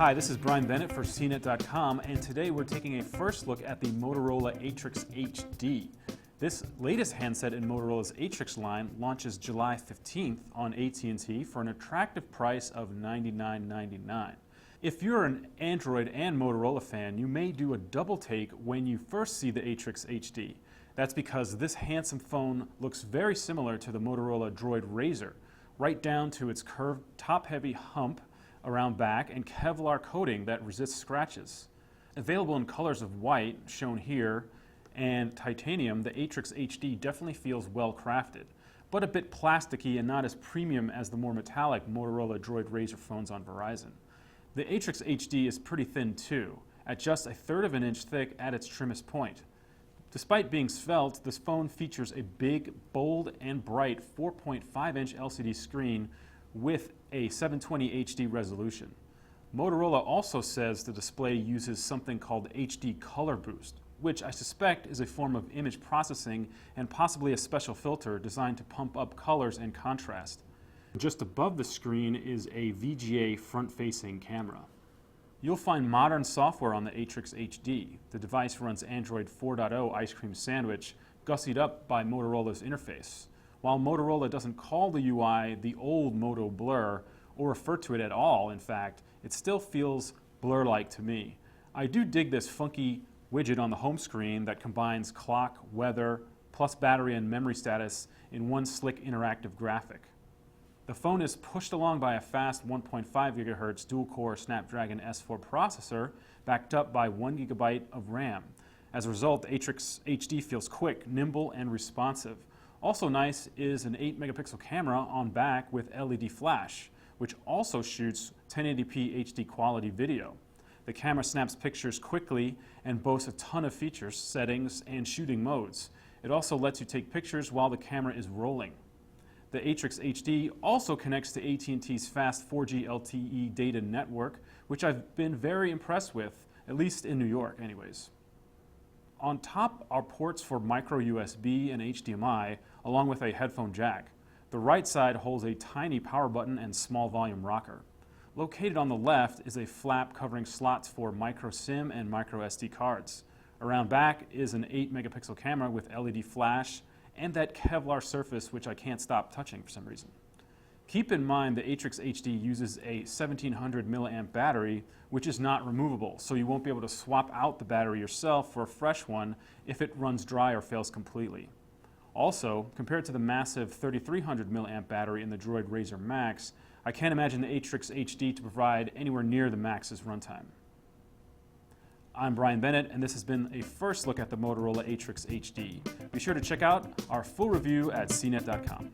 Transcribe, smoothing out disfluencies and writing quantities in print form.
Hi, this is Brian Bennett for CNET.com, and today we're taking a first look at the Motorola Atrix HD. This latest handset in Motorola's Atrix line launches July 15th on AT&T for an attractive price of $99.99. If you're an Android and Motorola fan, you may do a double take when you first see the Atrix HD. That's because this handsome phone looks very similar to the Motorola Droid Razr, right down to its curved top-heavy hump around back and Kevlar coating that resists scratches. Available in colors of white, shown here, and titanium, the Atrix HD definitely feels well crafted, but a bit plasticky and not as premium as the more metallic Motorola Droid Razr phones on Verizon. The Atrix HD is pretty thin too, at just 1/3 of an inch thick at its trimmest point. Despite being svelte, this phone features a big, bold, and bright 4.5-inch LCD screen with a 720 HD resolution. Motorola also says the display uses something called HD Color Boost, which I suspect is a form of image processing and possibly a special filter designed to pump up colors and contrast. Just above the screen is a VGA front-facing camera. You'll find modern software on the Atrix HD. The device runs Android 4.0 Ice Cream Sandwich, gussied up by Motorola's interface. While Motorola doesn't call the UI the old Moto Blur, or refer to it at all, in fact, it still feels blur-like to me. I do dig this funky widget on the home screen that combines clock, weather, plus battery and memory status in one slick interactive graphic. The phone is pushed along by a fast 1.5 GHz dual-core Snapdragon S4 processor backed up by 1 GB of RAM. As a result, the Atrix HD feels quick, nimble, and responsive. Also nice is an 8-megapixel camera on back with LED flash, which also shoots 1080p HD quality video. The camera snaps pictures quickly and boasts a ton of features, settings, and shooting modes. It also lets you take pictures while the camera is rolling. The Atrix HD also connects to AT&T's fast 4G LTE data network, which I've been very impressed with, at least in New York anyways. On top are ports for micro USB and HDMI, along with a headphone jack. The right side holds a tiny power button and small volume rocker. Located on the left is a flap covering slots for micro SIM and micro SD cards. Around back is an 8-megapixel camera with LED flash and that Kevlar surface which I can't stop touching for some reason. Keep in mind the Atrix HD uses a 1700 milliamp battery, which is not removable, so you won't be able to swap out the battery yourself for a fresh one if it runs dry or fails completely. Also, compared to the massive 3300 milliamp battery in the Droid Razr Max, I can't imagine the Atrix HD to provide anywhere near the Max's runtime. I'm Brian Bennett, and this has been a first look at the Motorola Atrix HD. Be sure to check out our full review at CNET.com.